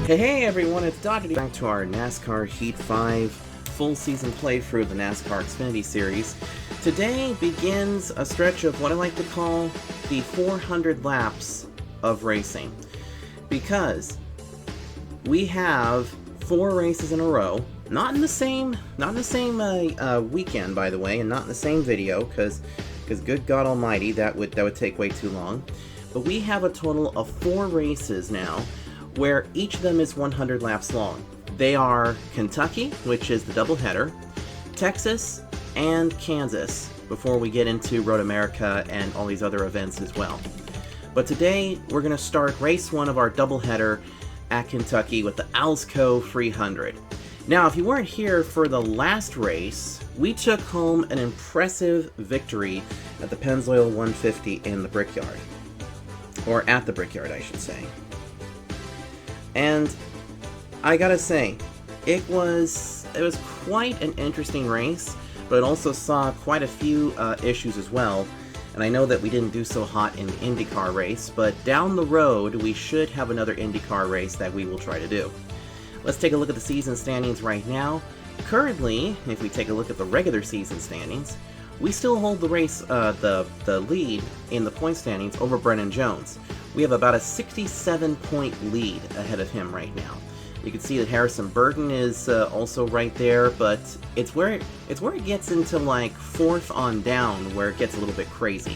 Hey everyone, it's Dr. Back to our NASCAR Heat 5 full season playthrough of the NASCAR Xfinity series. Today begins a stretch of what I like to call the 400 laps of racing. Because we have 4 races in a row, not in the same weekend, by the way, and not in the same video, because good God Almighty, that would take way too long. But we have a total of 4 races now, where each of them is 100 laps long. They are Kentucky, which is the doubleheader, Texas, and Kansas, before we get into Road America and all these other events as well. But today, we're going to start race 1 of our doubleheader at Kentucky with the Alsco 300. Now, if you weren't here for the last race, we took home an impressive victory at the Pennzoil 150 in the Brickyard. Or at the Brickyard, I should say. And I gotta say, it was quite an interesting race, but it also saw quite a few issues as well. And I know that we didn't do so hot in the IndyCar race, but down the road we should have another IndyCar race that we will try to do. Let's take a look at the season standings right now. Currently, if we take a look at the regular season standings, we still hold the race, the lead in the point standings over Brennan Jones. We have about a 67-point lead ahead of him right now. You can see that Harrison Burton is also right there, but it's where it gets into like 4th on down where it gets a little bit crazy.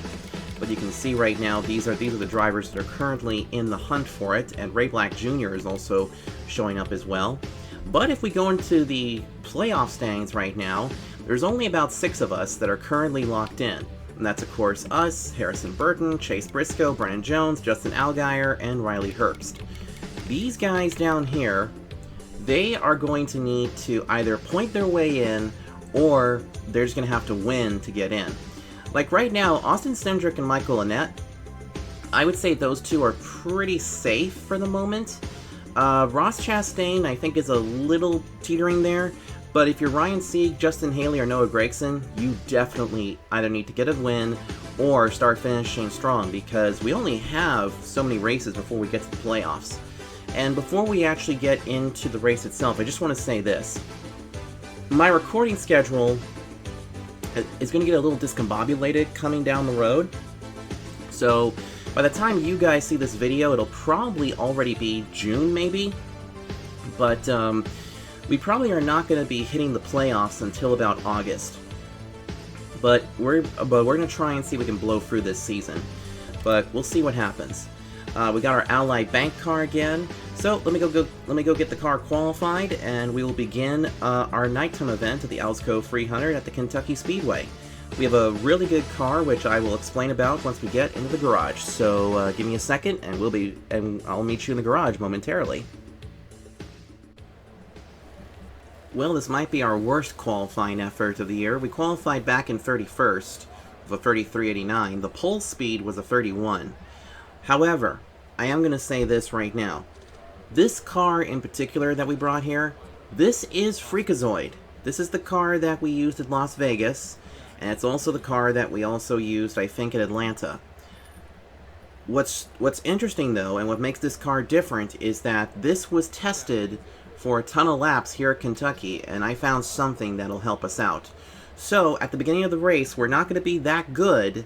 But you can see right now these are the drivers that are currently in the hunt for it, and Ray Black Jr. is also showing up as well. But if we go into the playoff standings right now, there's only about 6 of us that are currently locked in. And that's, of course, us, Harrison Burton, Chase Briscoe, Brennan Jones, Justin Allgaier, and Riley Herbst. These guys down here, they are going to need to either point their way in, or they're just going to have to win to get in. Like right now, Austin Cindric and Michael Annett, I would say those two are pretty safe for the moment. Ross Chastain, I think, is a little teetering there. But if you're Ryan Sieg, Justin Haley, or Noah Gragson, you definitely either need to get a win or start finishing strong, because we only have so many races before we get to the playoffs. And before we actually get into the race itself, I just want to say this. My recording schedule is going to get a little discombobulated coming down the road. So by the time you guys see this video, it'll probably already be June, maybe. But we probably are not going to be hitting the playoffs until about August. But we're going to try and see if we can blow through this season. But we'll see what happens. We got our Ally Bank car again. So let me go get the car qualified, and we will begin our nighttime event at the Alsco 300 at the Kentucky Speedway. We have a really good car, which I will explain about once we get into the garage. So give me a second, and I'll meet you in the garage momentarily. Well, this might be our worst qualifying effort of the year. We qualified back in 31st with a 33.89. The pole speed was a 31. However, I am going to say this right now. This car in particular that we brought here, this is Freakazoid. This is the car that we used at Las Vegas, and it's also the car that we also used, I think, at Atlanta. What's interesting, though, and what makes this car different is that this was tested for a ton of laps here at Kentucky, and I found something that'll help us out. So, at the beginning of the race, we're not going to be that good,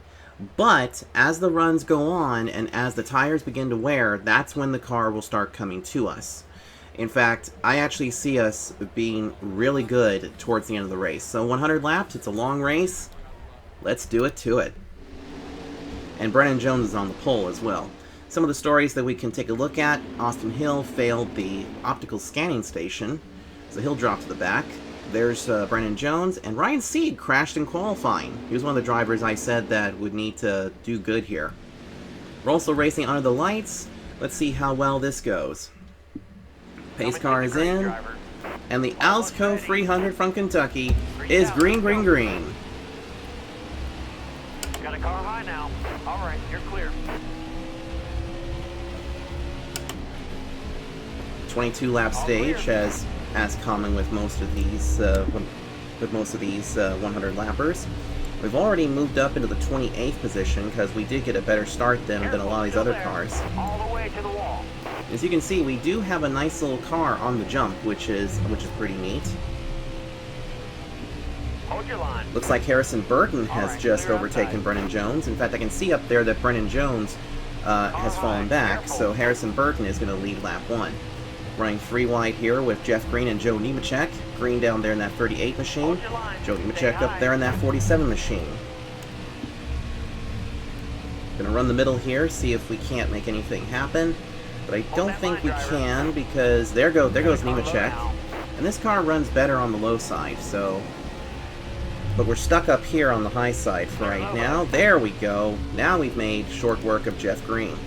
but as the runs go on and as the tires begin to wear, that's when the car will start coming to us. In fact, I actually see us being really good towards the end of the race. So 100 laps, it's a long race. Let's do it to it. And Brennan Jones is on the pole as well. Some of the stories that we can take a look at: Austin Hill failed the optical scanning station, so he'll drop to the back. There's Brennan Jones, and Ryan Sieg crashed in qualifying. He was one of the drivers I said that would need to do good here. We're also racing under the lights. Let's see how well this goes. Pace car is in. And the Alsco 300 from Kentucky is green, green, green. Got a car high now. All right, you're clear. 22 lap stage, as common with most of these 100 lappers. We've already moved up into the 28th position because we did get a better start than a lot of these other cars. All the way to the wall. As you can see, we do have a nice little car on the jump, which is pretty neat. Hold your line. Looks like Harrison Burton has just overtaken Brennan Jones. In fact, I can see up there that Brennan Jones has fallen back, so Harrison Burton is going to lead lap 1. Running 3 wide here with Jeff Green and Joe Nemechek. Green down there in that 38 machine. Joe Nemechek up there in that 47 machine. Gonna run the middle here, see if we can't make anything happen. But I don't think we can, because there goes Nemechek. And this car runs better on the low side, so... But we're stuck up here on the high side for right now. There we go. Now we've made short work of Jeff Green.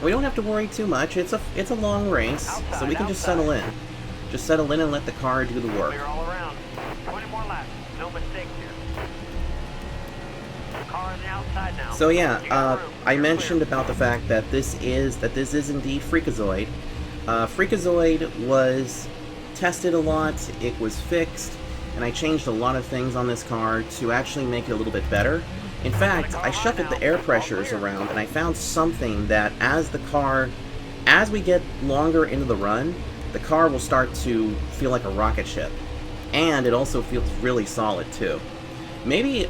We don't have to worry too much. It's a long race, so we can just settle in. Just settle in and let the car do the work. Clear all around. 20 more laps. No mistakes here. Car on the outside now. So yeah, I mentioned about the fact that this is indeed Freakazoid. Freakazoid was tested a lot. It was fixed, and I changed a lot of things on this car to actually make it a little bit better. In fact, I shuffled the air pressures around, and I found something that as we get longer into the run, the car will start to feel like a rocket ship. And it also feels really solid, too. Maybe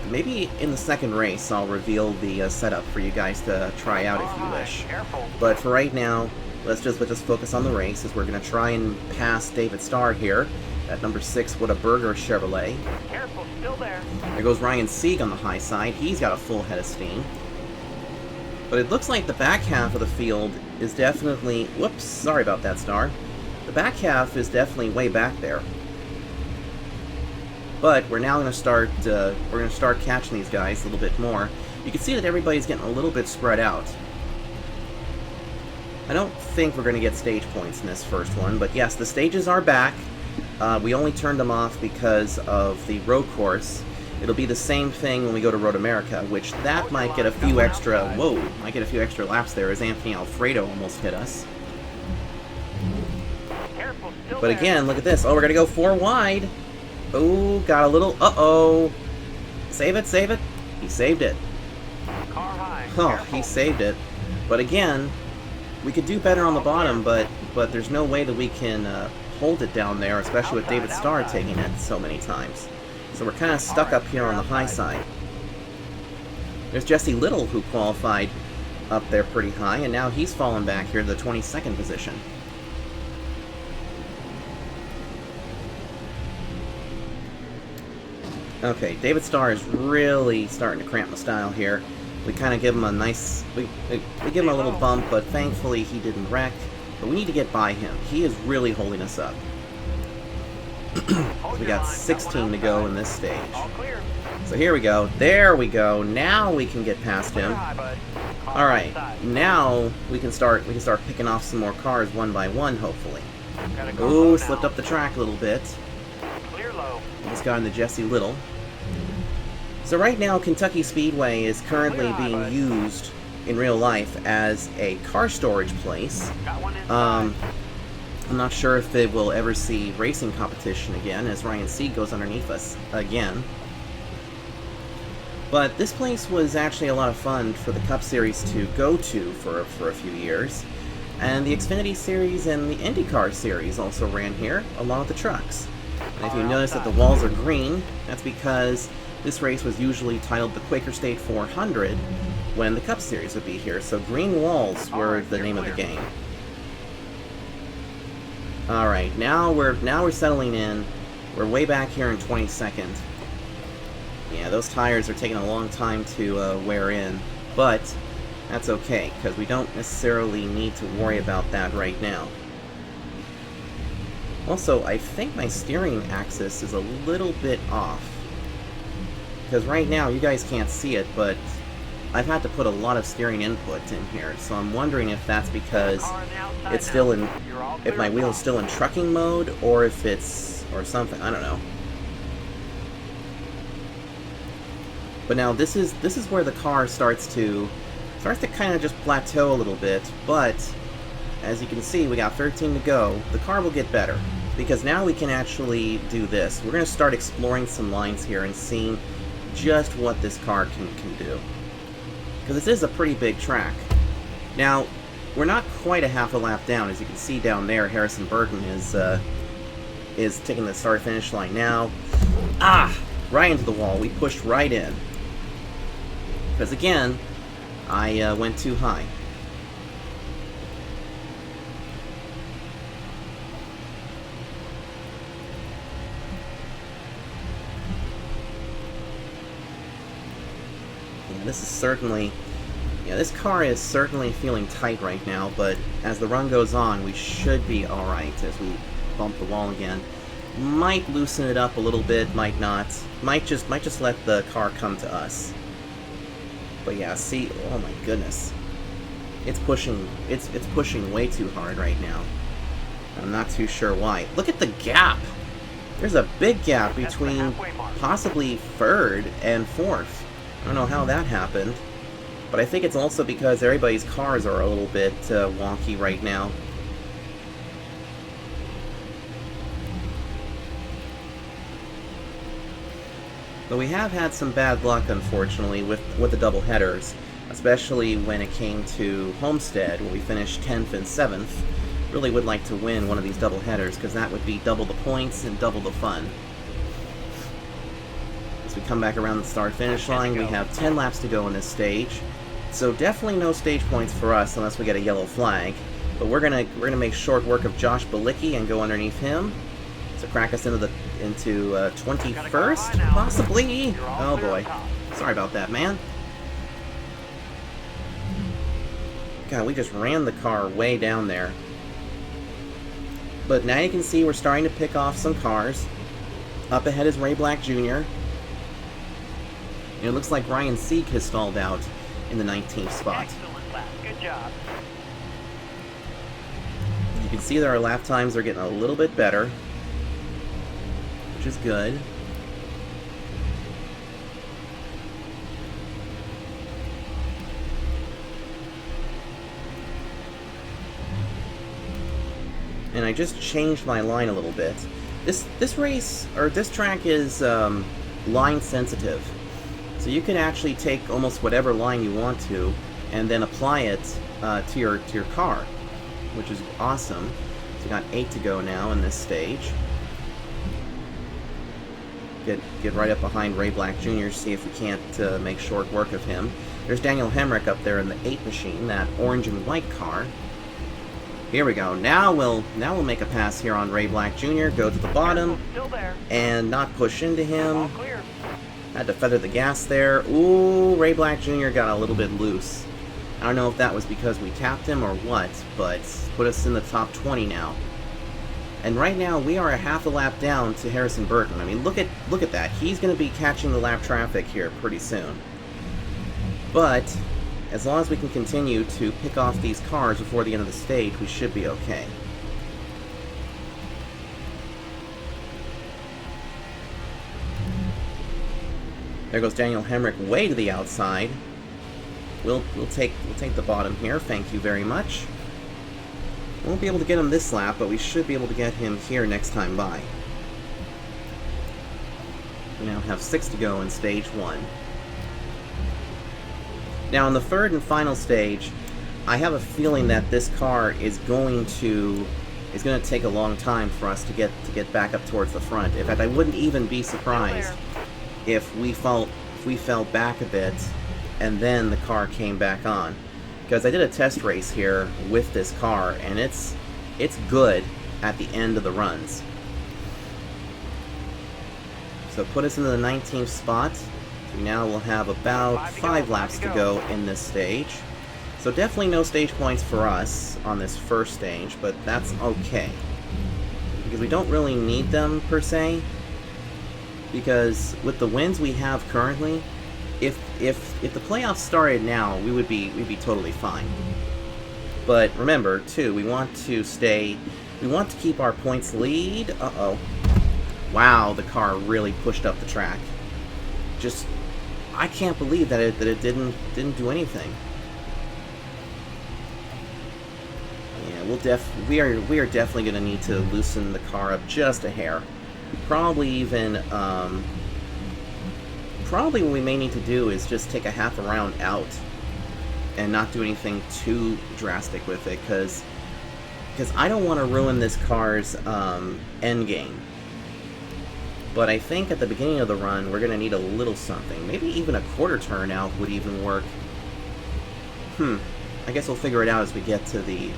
in the second race, I'll reveal the setup for you guys to try out if you wish. But for right now, let's just focus on the race, as we're going to try and pass David Starr here at number 6 Whataburger Chevrolet. Careful, still there. There goes Ryan Sieg on the high side. He's got a full head of steam. But it looks like the back half of the field is definitely... Whoops, sorry about that, Star. The back half is definitely way back there. But we're now going to start catching these guys a little bit more. You can see that everybody's getting a little bit spread out. I don't think we're going to get stage points in this first one, but yes, the stages are back. We only turned them off because of the road course. It'll be the same thing when we go to Road America, which that might get a few extra... Whoa! Might get a few extra laps there, as Anthony Alfredo almost hit us. But again, look at this. Oh, we're gonna go 4 wide. Oh, got a little... Uh-oh. Save it, save it. He saved it. Oh, he saved it. But again, we could do better on the bottom, but there's no way that we can hold it down there, especially with David Starr taking it so many times. So we're kind of stuck up here on the high side. There's Jesse Little, who qualified up there pretty high, and now he's fallen back here to the 22nd position. Okay, David Starr is really starting to cramp my style here. We kind of give him a nice... We give him a little bump, but thankfully he didn't wreck. But we need to get by him. He is really holding us up. We got 16 to go in this stage. So here we go. There we go. Now we can get past him. Alright, now we can start picking off some more cars one by one, hopefully. Ooh, slipped up the track a little bit. This guy in the Jesse Little. So right now, Kentucky Speedway is currently being used in real life as a car storage place. I'm not sure if they will ever see racing competition again, as Ryan Sieg goes underneath us again. But this place was actually a lot of fun for the Cup Series to go to for a few years. And the Xfinity Series and the IndyCar Series also ran here, along with the trucks. And if you notice that the walls are green, that's because this race was usually titled the Quaker State 400 when the Cup Series would be here. So green walls were the name of the game. Alright, now we're settling in. We're way back here in 22nd. Yeah, those tires are taking a long time to wear in, but that's okay, because we don't necessarily need to worry about that right now. Also, I think my steering axis is a little bit off. Because right now, you guys can't see it, but I've had to put a lot of steering input in here, so I'm wondering if that's because it's still in, if my wheel's still in trucking mode, or if it's, or something, I don't know. But now this is where the car starts to kind of just plateau a little bit, but as you can see, we got 13 to go. The car will get better, because now we can actually do this. We're going to start exploring some lines here and seeing just what this car can do. Because this is a pretty big track. Now, we're not quite a half a lap down. As you can see down there, Harrison Burton is taking the start-finish line now. Right into the wall. We pushed right in. Because again, I went too high. This is certainly, this car is certainly feeling tight right now, but as the run goes on, we should be alright as we bump the wall again. Might loosen it up a little bit, might not. Might just let the car come to us. But yeah, see, oh my goodness. It's pushing way too hard right now. I'm not too sure why. Look at the gap! There's a big gap between possibly third and fourth. I don't know how that happened, but I think it's also because everybody's cars are a little bit wonky right now. But we have had some bad luck, unfortunately, with the double headers, especially when it came to Homestead, where we finished 10th and 7th. Really would like to win one of these double headers, because that would be double the points and double the fun. As we come back around the start-finish line, we have 10 laps to go in this stage. So definitely no stage points for us unless we get a yellow flag. But we're gonna make short work of Josh Balicki and go underneath him to crack us into 21st, possibly. Oh boy, sorry about that, man. God, we just ran the car way down there. But now you can see we're starting to pick off some cars. Up ahead is Ray Black Jr. And it looks like Ryan Sieg has stalled out in the 19th spot. Excellent lap. Good job. You can see that our lap times are getting a little bit better, which is good. And I just changed my line a little bit. This race, or this track is line sensitive. So you can actually take almost whatever line you want to, and then apply it to your car, which is awesome. So we got 8 to go now in this stage. Get right up behind Ray Black Jr. See if we can't make short work of him. There's Daniel Hemrick up there in the 8 machine, that orange and white car. Here we go. Now we'll make a pass here on Ray Black Jr. Go to the bottom and not push into him. Had to feather the gas there. Ooh, Ray Black Jr. got a little bit loose. I don't know if that was because we tapped him or what, but put us in the top 20 now. And right now we are a half a lap down to Harrison Burton. I mean, look at that. He's going to be catching the lap traffic here pretty soon. But as long as we can continue to pick off these cars before the end of the stage, we should be okay. There goes Daniel Hemrick way to the outside. We'll take the bottom here. Thank you very much. Won't be able to get him this lap, but we should be able to get him here next time by. We now have 6 to go in stage 1. Now in the third and final stage, I have a feeling that this car is going to take a long time for us to get back up towards the front. In fact, I wouldn't even be surprised if we fell back a bit and then the car came back on. Because I did a test race here with this car, and it's good at the end of the runs. So put us into the 19th spot. We now will have about 5 laps to go in this stage. So definitely no stage points for us on this first stage, but that's okay. Because we don't really need them, per se. Because with the wins we have currently, if the playoffs started now, we'd be totally fine. But remember, too, we want to keep our points lead. Uh-oh. Wow, the car really pushed up the track. Just, I can't believe that it didn't do anything. Yeah, we are definitely going to need to loosen the car up just a hair. Probably what we may need to do is just take a half a round out and not do anything too drastic with it, because I don't want to ruin this car's end game. But I think at the beginning of the run, we're going to need a little something. Maybe even a quarter turn out would even work. I guess we'll figure it out as we get to the...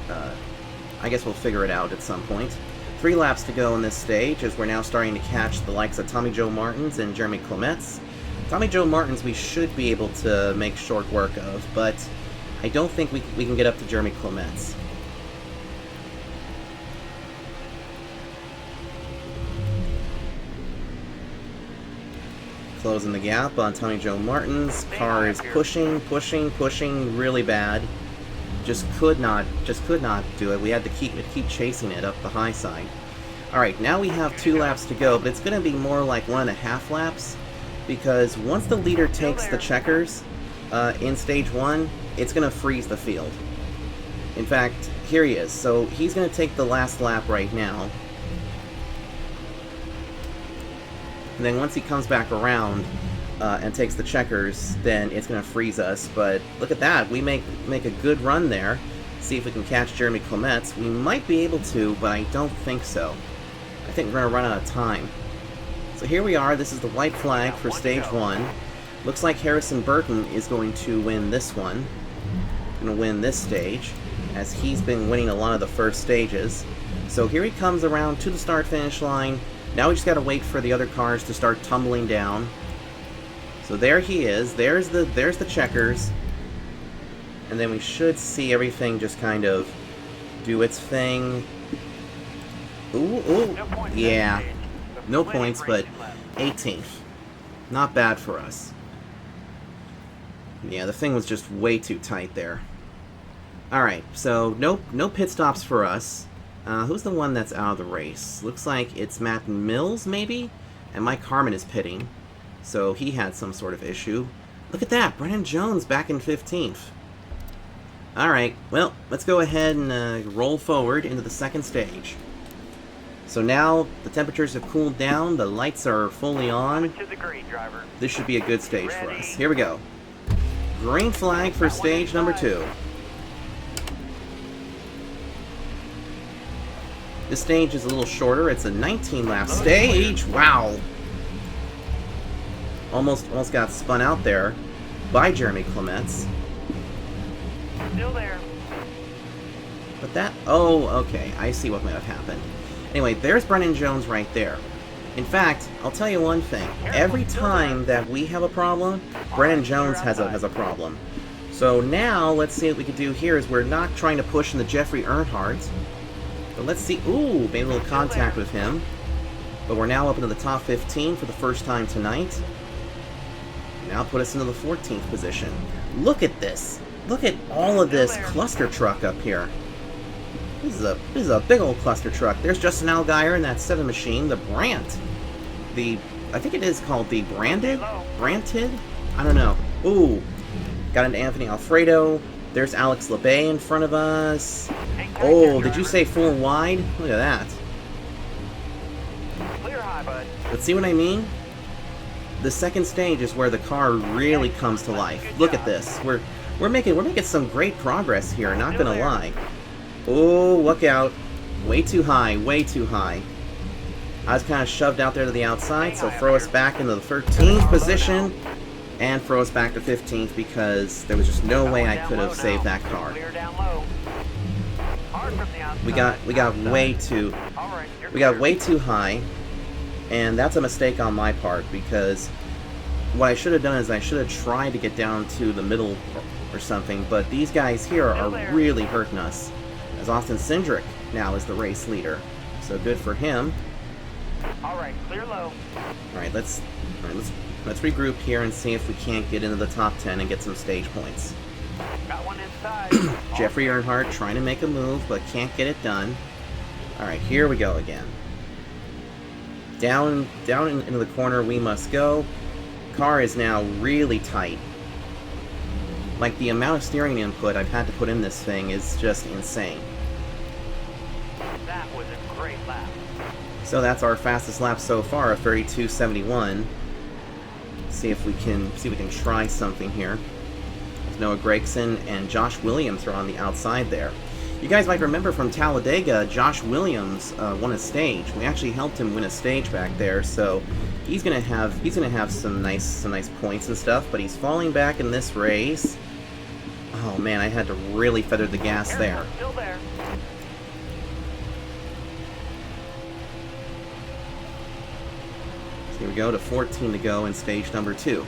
I guess we'll figure it out at some point. 3 laps to go in this stage, as we're now starting to catch the likes of Tommy Joe Martins and Jeremy Clements. Tommy Joe Martins we should be able to make short work of, but I don't think we can get up to Jeremy Clements. Closing the gap on Tommy Joe Martins. Car is pushing really bad. Just could not do it. We had to keep chasing it up the high side. Alright, now we have 2 laps to go, but it's going to be more like 1.5 laps, because once the leader takes the checkers in stage 1, it's going to freeze the field. In fact, here he is. So he's going to take the last lap right now. And then once he comes back around and takes the checkers, then it's going to freeze us. But look at that. We make a good run there. See if we can catch Jeremy Clements. We might be able to, but I don't think so. I think we're going to run out of time. So here we are. This is the white flag for stage 1. Looks like Harrison Burton is going to win this one. Going to win this stage, as he's been winning a lot of the first stages. So here he comes around to the start-finish line. Now we just got to wait for the other cars to start tumbling down. So there he is. There's the checkers. And then we should see everything just kind of do its thing. Ooh. Yeah. No points, but 18th. Not bad for us. Yeah, the thing was just way too tight there. Alright, so no pit stops for us. Who's the one that's out of the race? Looks like it's Matt Mills, maybe? And Mike Harmon is pitting. So he had some sort of issue. Look at that! Brennan Jones back in 15th. Alright, well, let's go ahead and roll forward into the second stage. So now the temperatures have cooled down, the lights are fully on. This should be a good stage for us. Here we go. Green flag for stage number 2. This stage is a little shorter. It's a 19-lap stage. Wow. Almost got spun out there by Jeremy Clements. Still there. But that... Oh, okay. I see what might have happened. Anyway, there's Brennan Jones right there. In fact, I'll tell you one thing. Every time that we have a problem, Brennan Jones has a problem. So now, let's see what we can do here. Is we're not trying to push in the Jeffrey Earnhardt. But let's see. Ooh, made a little contact with him. But we're now up into the top 15 for the first time tonight. Now put us into the 14th position. Look at this. Look at all of this cluster truck up here. This is a big old cluster truck. There's Justin Allgaier in that 7 machine, the Brandt. I think it is called the Branted? I don't know. Ooh. Got into Anthony Alfredo. There's Alex LeBay in front of us. Oh, did you say 4 wide? Look at that. Clear high, bud. But see what I mean? The second stage is where the car really comes to life. Look at this. We're making some great progress here, not gonna lie. Oh, look out. Way too high, way too high. I was kind of shoved out there to the outside, so throw us back into the 13th position, and throw us back to 15th, because there was just no way I could have saved that car. We got way too high, and that's a mistake on my part, because what I should have done is I should have tried to get down to the middle or something, but these guys here are really hurting us. As Austin Cindric now is the race leader. So good for him. Alright, clear low. Alright, let's regroup here and see if we can't get into the top 10 and get some stage points. Got one inside. Jeffrey Earnhardt trying to make a move, but can't get it done. Alright, here we go again. Down into the corner we must go. Car is now really tight. Like, the amount of steering input I've had to put in this thing is just insane. That was a great lap. So that's our fastest lap so far, a 32.71. See if we can try something here. Noah Gregson and Josh Williams are on the outside there. You guys might remember from Talladega, Josh Williams won a stage. We actually helped him win a stage back there, so he's gonna have some nice points and stuff. But he's falling back in this race. Oh man, I had to really feather the gas there. Still there. So here we go to 14 to go in stage number 2.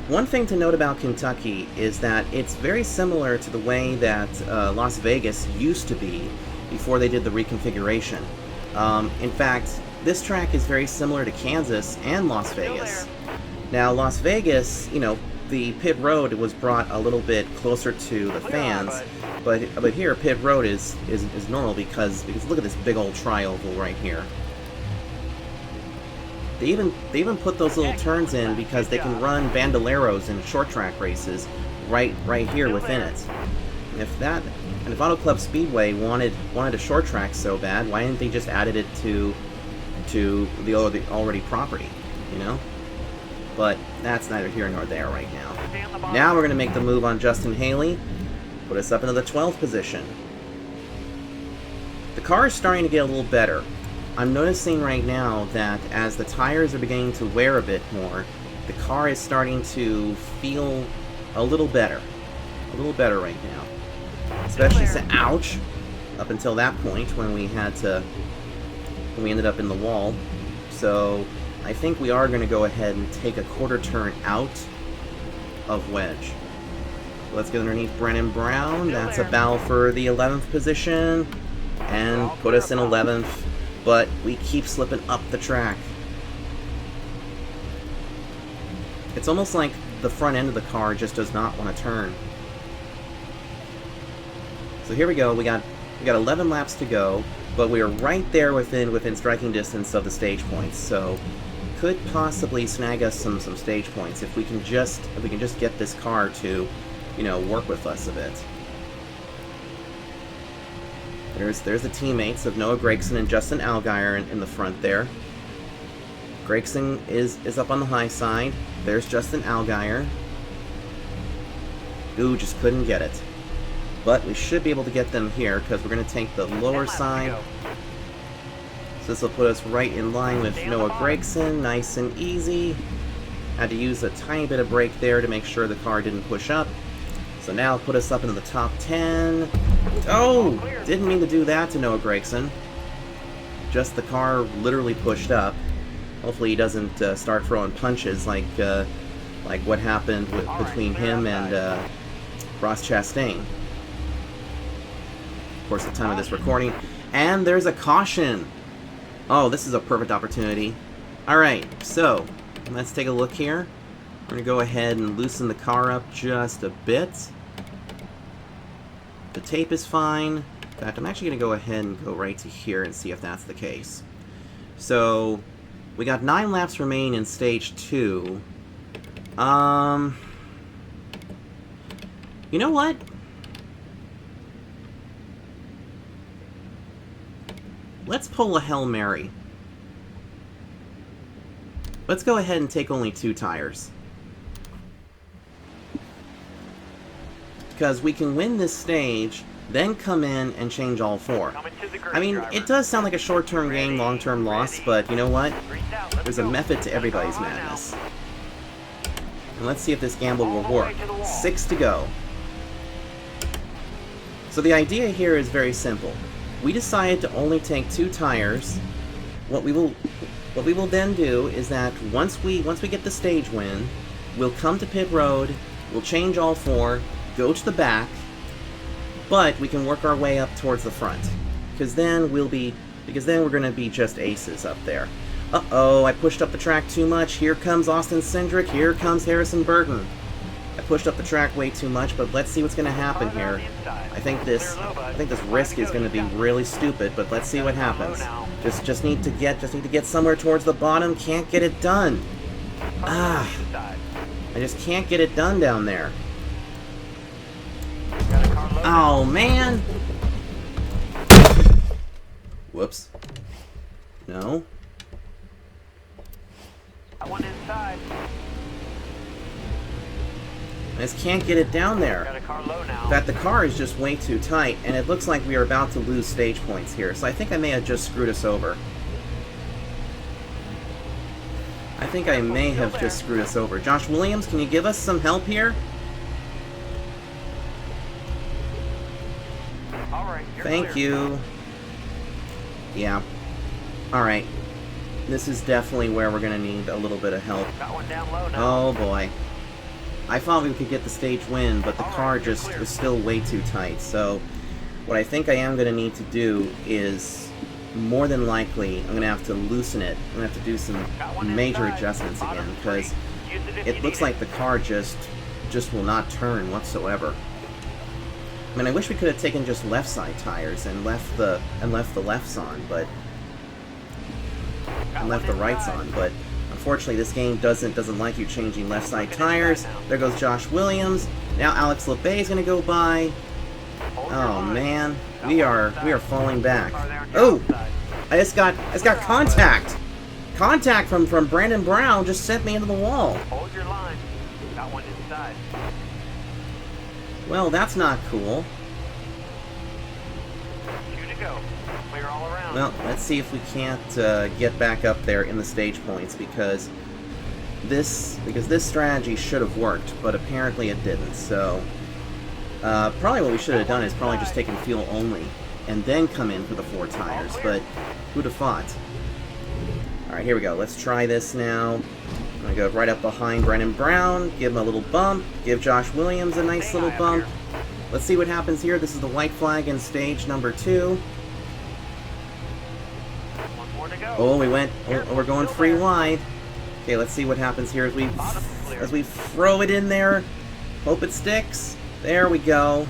One thing to note about Kentucky is that it's very similar to the way that Las Vegas used to be before they did the reconfiguration. In fact, this track is very similar to Kansas and Las Vegas. Now, Las Vegas, you know, the pit road was brought a little bit closer to the fans, but here pit road is normal because look at this big old tri-oval right here. They even put those little turns in because they can run bandoleros in short track races right here within it. And if Auto Club Speedway wanted a short track so bad, why didn't they just added it to the already property, you know? But that's neither here nor there right now. Now we're gonna make the move on Justin Haley, put us up into the 12th position. The car is starting to get a little better. I'm noticing right now that as the tires are beginning to wear a bit more, the car is starting to feel a little better. A little better right now. Especially ouch! Up until that point when we ended up in the wall. So I think we are going to go ahead and take a quarter turn out of wedge. Let's get underneath Brennan Brown. That's a battle for the 11th position. And put us in 11th. But we keep slipping up the track. It's almost like the front end of the car just does not want to turn. So here we go. We got 11 laps to go, but we are right there within striking distance of the stage points. So could possibly snag us some stage points if we can just get this car to, you know, work with us a bit. There's the teammates of Noah Gregson and Justin Allgaier in the front there. Gregson is up on the high side. There's Justin Allgaier. Ooh, just couldn't get it. But we should be able to get them here because we're going to take the lower side. So this will put us right in line with Noah Gregson. Nice and easy. Had to use a tiny bit of brake there to make sure the car didn't push up. So now put us up into the top 10. Oh! Didn't mean to do that to Noah Gregson. Just the car literally pushed up. Hopefully he doesn't start throwing punches like what happened between him and Ross Chastain. Of course, at the time of this recording. And there's a caution! Oh, this is a perfect opportunity. Alright, so let's take a look here. We're going to go ahead and loosen the car up just a bit. The tape is fine. In fact, I'm actually going to go ahead and go right to here and see if that's the case. So, we got 9 laps remaining in stage 2. You know what? Let's pull a Hail Mary. Let's go ahead and take only 2 tires. Because we can win this stage, then come in and change all 4. I mean, it does sound like a short-term gain, long-term loss, but you know what? There's a method to everybody's madness. And let's see if this gamble will work. 6 to go. So the idea here is very simple. We decided to only take 2 tires. What we will then do is that once we get the stage win, we'll come to pit road, we'll change all 4, go to the back, but we can work our way up towards the front. Because then we'll be because then we're going to be just aces up there. Uh-oh, I pushed up the track too much. Here comes Austin Cindric. Here comes Harrison Burton. I pushed up the track way too much, but let's see what's going to happen here. I think this risk is going to be really stupid, but let's see what happens. Just need to get somewhere towards the bottom. Can't get it done. I just can't get it done down there. Oh man. Whoops. No. I want inside. I just can't get it down there. Got a car low now. In fact, the car is just way too tight, and it looks like we are about to lose stage points here, so I think I may have just screwed us over. I think I may have just screwed us over. Josh Williams, can you give us some help here? Alright, Thank you. Yeah. Alright. This is definitely where we're going to need a little bit of help. Got one down low now. Oh boy. I thought we could get the stage win, but the car just is still way too tight. So, what I think I am going to need to do is, more than likely, I'm going to have to loosen it. I'm going to have to do some major adjustments again, because it looks like the car just will not turn whatsoever. I mean, I wish we could have taken just left side tires and left the lefts on, but left the rights on, but unfortunately this game doesn't like you changing left side tires. There goes Josh Williams. Now Alex LeBay is going to go by. Oh man, we are falling back. Oh, I just got contact. Contact from Brandon Brown just sent me into the wall. Hold your line. Got one inside. Well, that's not cool. Two to go. Clear all around. Well, let's see if we can't get back up there in the stage points, because this strategy should have worked, but apparently it didn't. So probably what we should have done is probably just taken fuel only and then come in for the 4 tires, but who'd have thought? Alright, here we go. Let's try this now. I'm going to go right up behind Brennan Brown, give him a little bump, give Josh Williams a nice little bump. Let's see what happens here. This is the white flag in stage number 2. One more to go. Oh, we're going free wide. Okay, let's see what happens here as we throw it in there. Hope it sticks. There we go.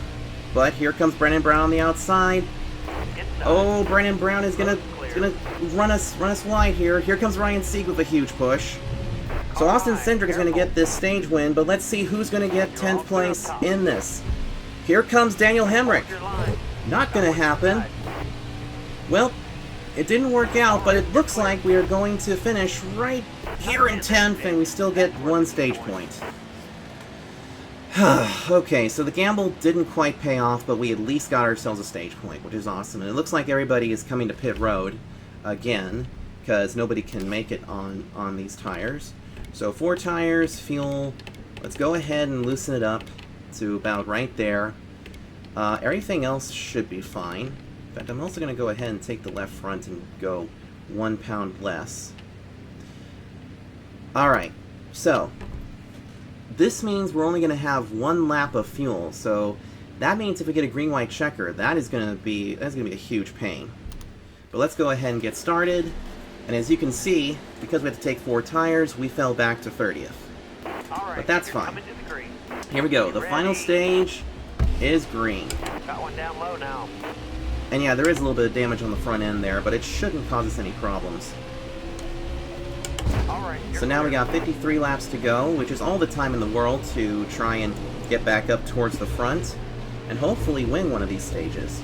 But here comes Brennan Brown on the outside. Oh, Brennan Brown is gonna run us wide here. Here comes Ryan Sieg with a huge push. So Austin Cindric is gonna get this stage win, but let's see who's gonna get 10th place in this. Here comes Daniel Hemrick. Not gonna happen. Well, it didn't work out, but it looks like we are going to finish right here in 10th, and we still get 1 stage point. Okay, so the gamble didn't quite pay off, but we at least got ourselves a stage point, which is awesome. And it looks like everybody is coming to pit road again, because nobody can make it on these tires. So 4 tires, fuel. Let's go ahead and loosen it up to about right there. Everything else should be fine. In fact, I'm also going to go ahead and take the left front and go 1 pound less. Alright, so this means we're only going to have 1 lap of fuel, so that means if we get a green-white checker, that's going to be a huge pain. But let's go ahead and get started, and as you can see, because we had to take 4 tires, we fell back to 30th. But that's fine. Here we go, the final stage is green. Got one down low now. And yeah, there is a little bit of damage on the front end there, but it shouldn't cause us any problems. So now we got 53 laps to go, which is all the time in the world to try and get back up towards the front, and hopefully win one of these stages.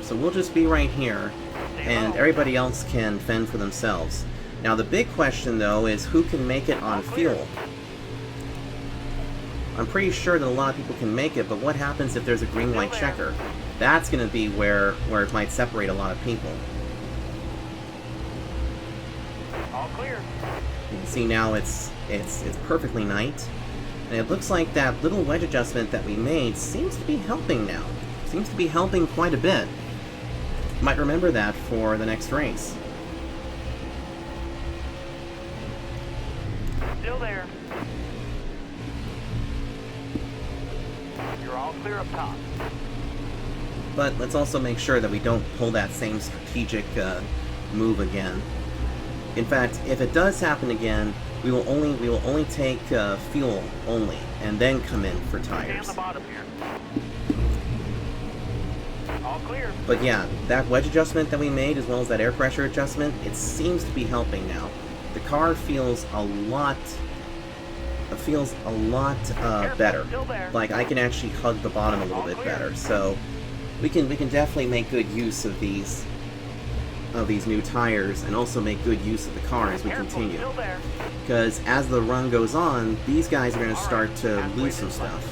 So we'll just be right here, and everybody else can fend for themselves. Now the big question, though, is who can make it on fuel? I'm pretty sure that a lot of people can make it, but what happens if there's a green-white checker? That's going to be where it might separate a lot of people. All clear. You can see now it's perfectly night, and it looks like that little wedge adjustment that we made seems to be helping now. Seems to be helping quite a bit. Might remember that for the next race. Still there. You're all clear up top. But let's also make sure that we don't pull that same strategic move again. In fact, if it does happen again, we will only take fuel only, and then come in for Stay on tires. the bottom here. All clear. But yeah, that wedge adjustment that we made, as well as that air pressure adjustment, it seems to be helping now. The car feels a lot better. Still there. Like I can actually hug the bottom a little bit better. So we can definitely make good use of these new tires, and also make good use of the car as we continue. Still there. Because as the run goes on, these guys are going to start to lose some stuff.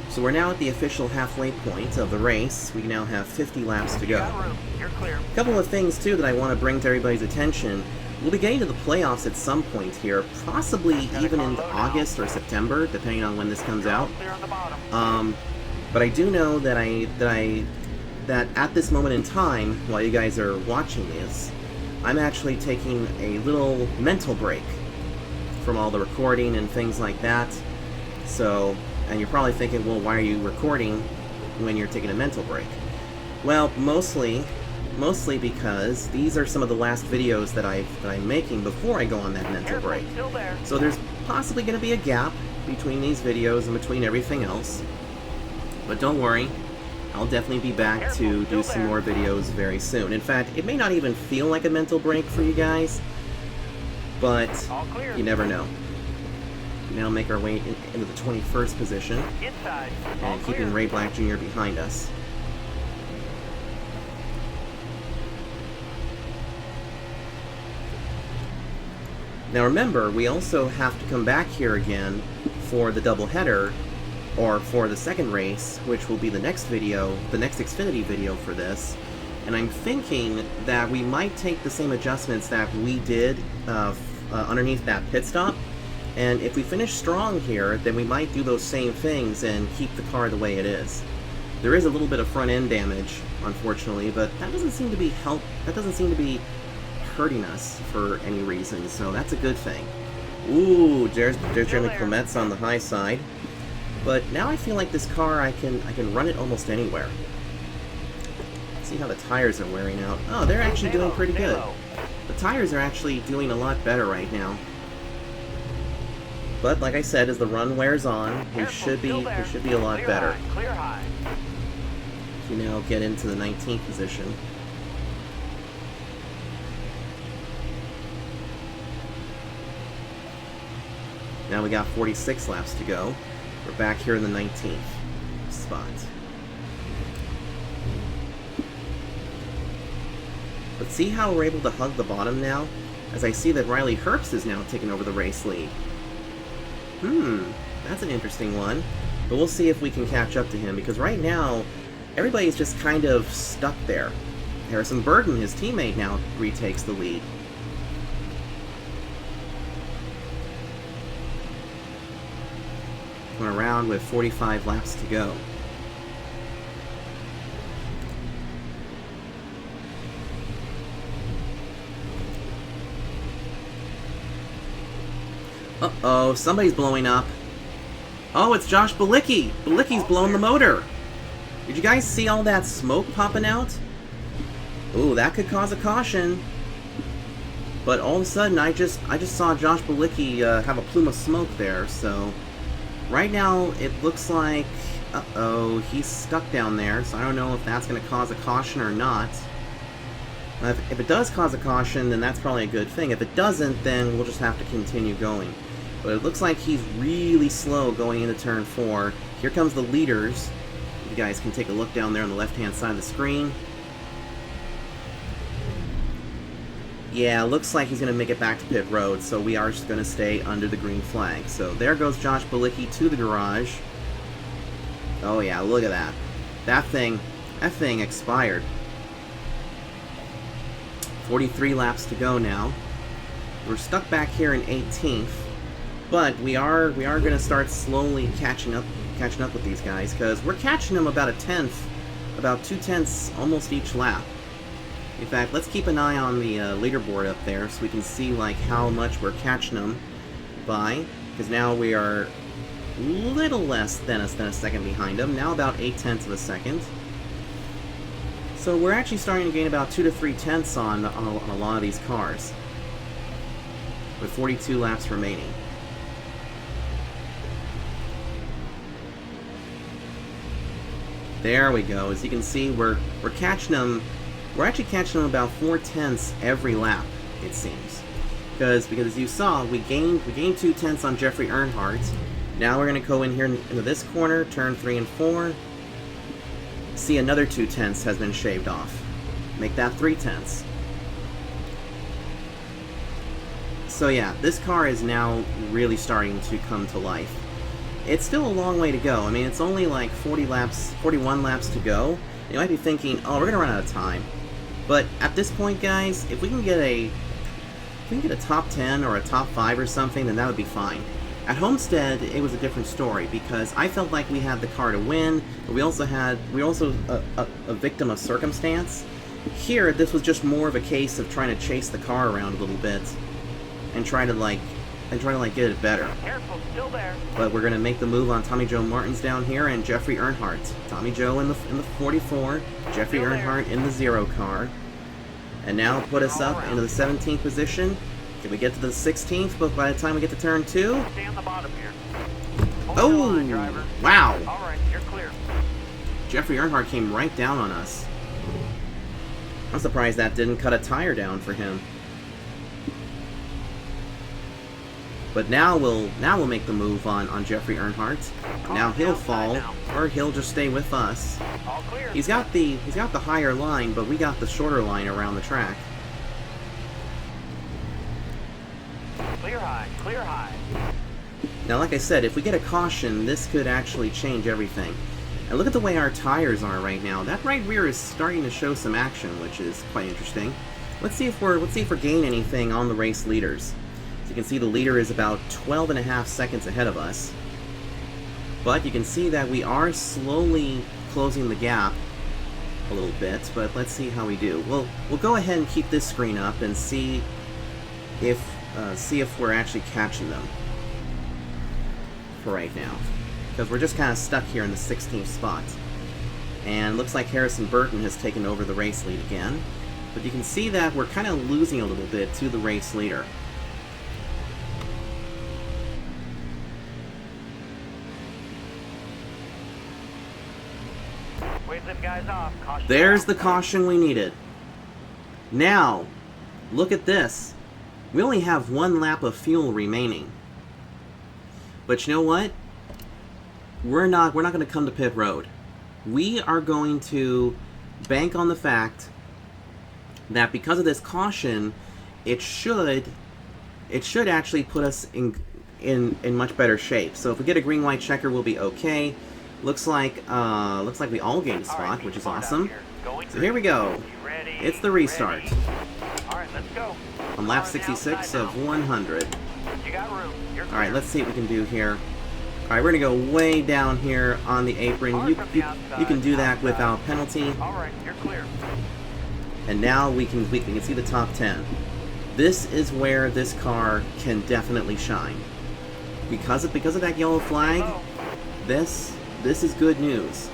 So we're now at the official halfway point of the race. We now have 50 laps to You go. got room. You're clear. A couple of things too that I want to bring to everybody's attention. We'll be getting to the playoffs at some point here, possibly even into August or September, depending on when this comes out. Clear on the bottom. But I do know that that at this moment in time, while you guys are watching this, I'm actually taking a little mental break from all the recording and things like that. So, and you're probably thinking, well, why are you recording when you're taking a mental break? Well, mostly because these are some of the last videos that I'm making before I go on that mental break. Still there. So there's possibly going to be a gap between these videos and between everything else. But don't worry, I'll definitely be back to do some more videos very soon. In fact, it may not even feel like a mental break for you guys, but All clear. you never know. We now make our way into the 21st position, Inside. All and clear. keeping Ray Black Jr. behind us. Now remember, we also have to come back here again for the doubleheader, or for the second race, which will be the next video, the next Xfinity video for this. And I'm thinking that we might take the same adjustments that we did underneath that pit stop, and if we finish strong here, then we might do those same things and keep the car the way it is. There is a little bit of front end damage, unfortunately, but that doesn't seem to be hurting us for any reason, so that's a good thing. Ooh, there's Jeremy Clement's on the high side. But now I feel like this car, I can run it almost anywhere. Let's see how the tires are wearing out. Oh, they're actually doing pretty good. The tires are actually doing a lot better right now. But like I said, as the run wears on, we should be a lot better. Clear high. We now get into the 19th position. Now we got 46 laps to go. We're back here in the 19th spot. But see how we're able to hug the bottom now? As I see that Riley Herbst is now taking over the race lead. That's an interesting one. But we'll see if we can catch up to him, because right now, everybody's just kind of stuck there. Harrison Burton, his teammate, now retakes the lead. Going around with 45 laps to go. Uh-oh, somebody's blowing up. Oh, it's Josh Bilicki. Bilicki's blowing the motor. Did you guys see all that smoke popping out? Ooh, that could cause a caution. But all of a sudden, I just saw Josh Bilicki have a plume of smoke there, so... Right now, it looks like... Uh-oh, he's stuck down there, so I don't know if that's going to cause a caution or not. If it does cause a caution, then that's probably a good thing. If it doesn't, then we'll just have to continue going. But it looks like he's really slow going into turn 4. Here comes the leaders. You guys can take a look down there on the left-hand side of the screen. Yeah, looks like he's going to make it back to pit road, so we are just going to stay under the green flag. So there goes Josh Bilicki to the garage. Oh yeah, look at that. That thing expired. 43 laps to go now. We're stuck back here in 18th, but we are going to start slowly catching up with these guys, because we're catching them about a tenth, about 2/10 almost each lap. In fact, let's keep an eye on the leaderboard up there so we can see like how much we're catching them by, because now we little less than a second behind him, now about 0.8 of a second. So we're actually starting to gain about 2 to 3 tenths on a lot of these cars, with 42 laps remaining. There we go. As you can see, we're catching them. We're actually catching them about 4 tenths every lap, it seems. Because as you saw, we gained 2 tenths on Jeffrey Earnhardt. Now we're going to go in here into this corner, turn 3 and 4. See, another 2 tenths has been shaved off. Make that 3 tenths. So yeah, this car is now really starting to come to life. It's still a long way to go. I mean, it's only like 41 laps to go. You might be thinking, oh, we're going to run out of time. But at this point, guys, if we can get a top 10 or a top 5 or something, then that would be fine. At Homestead, it was a different story because I felt like we had the car to win, but we also a victim of circumstance. Here, this was just more of a case of trying to chase the car around a little bit and try to get it better. Careful, still there. But we're gonna make the move on Tommy Joe Martins down here and Jeffrey Earnhardt. Tommy Joe in the 44, Jeffrey Earnhardt in the 0 car, and now put us up into the 17th position. Can we get to the 16th? But by the time we get to turn 2, Stay on the bottom here. oh, wow! All right, you're clear. Jeffrey Earnhardt came right down on us. I'm surprised that didn't cut a tire down for him. But now we'll make the move on Jeffrey Earnhardt. Now he'll fall, or he'll just stay with us. All clear. He's got the higher line, but we got the shorter line around the track. Clear high, clear high. Now, like I said, if we get a caution, this could actually change everything. And look at the way our tires are right now. That right rear is starting to show some action, which is quite interesting. Let's see if we're gaining anything on the race leaders. As you can see, the leader is about 12.5 seconds ahead of us. But you can see that we are slowly closing the gap a little bit, but let's see how we do. We'll go ahead and keep this screen up and see if we're actually catching them for right now. Because we're just kind of stuck here in the 16th spot. And looks like Harrison Burton has taken over the race lead again. But you can see that we're kind of losing a little bit to the race leader. Wave them guys off. Caution. There's the caution we needed. Now, look at this. We only have 1 lap of fuel remaining. But you know what? We're not going to come to pit road. We are going to bank on the fact that because of this caution, it should actually put us in much better shape. So if we get a green white checker, we'll be okay. Looks like we all gained a spot, which is awesome. So here we go. It's the restart. All right, let's go. On lap 66 of 100. You got room. You're clear. Alright, let's see what we can do here. Alright, we're going to go way down here on the apron. You can do that without penalty. All right, you're clear. And now we can see the top 10. This is where this car can definitely shine. Because of that yellow flag, this is good news.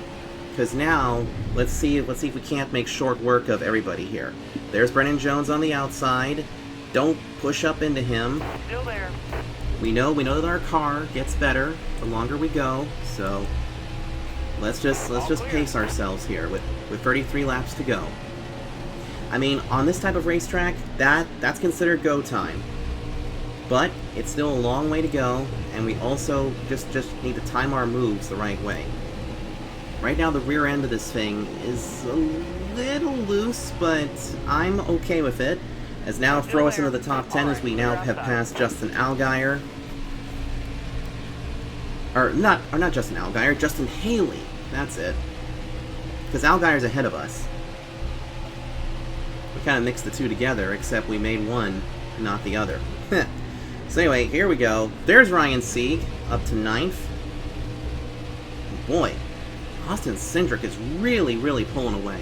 Because now, let's see if we can't make short work of everybody here. There's Brennan Jones on the outside. Don't push up into him. Still there. We know that our car gets better the longer we go, so let's just pace ourselves here with 33 laps to go. I mean, on this type of racetrack, that's considered go time. But it's still a long way to go, and we also just need to time our moves the right way. Right now, the rear end of this thing is a little loose, but I'm okay with it. As now throw us into the top 10 as we now have passed Justin Allgaier. Or not Justin Allgaier, Justin Haley. That's it. Because Allgaier's ahead of us. We kind of mixed the two together, except we made one, not the other. So anyway, here we go. There's Ryan Sieg, up to 9th. Boy, Austin Cindric is really pulling away.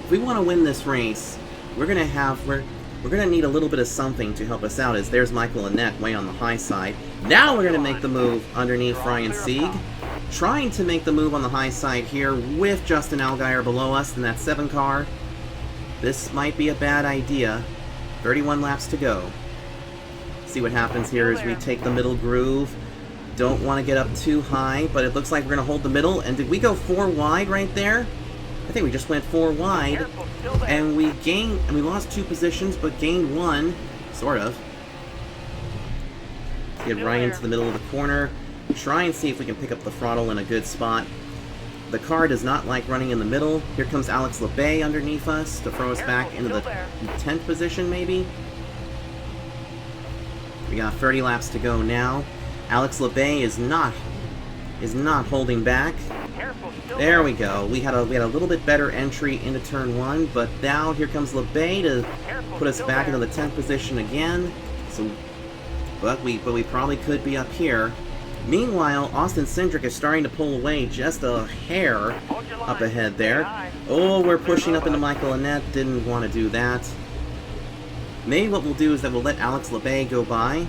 If we want to win this race, we're We're going to need a little bit of something to help us out, as there's Michael Annette way on the high side. Now we're going to make the move underneath Ryan Sieg. Trying to make the move on the high side here with Justin Allgaier below us in that 7 car. This might be a bad idea. 31 laps to go. See what happens here as we take the middle groove. Don't want to get up too high, but it looks like we're going to hold the middle. And did we go 4 wide right there? I think we just went 4 wide. And we lost 2 positions, but gained 1, sort of. Get right into the middle of the corner. Try and see if we can pick up the throttle in a good spot. The car does not like running in the middle. Here comes Alex Labay underneath us to throw us back into the 10th position, maybe. We got 30 laps to go now. Alex Labay is not holding back. There we go. We had a little bit better entry into turn 1, but now here comes Labay to put us back into the 10th position again. So, but we probably could be up here. Meanwhile, Austin Cindric is starting to pull away just a hair up ahead there. Oh, we're pushing up into Michael Annette. Didn't want to do that. Maybe what we'll do is that we'll let Alex Labay go by.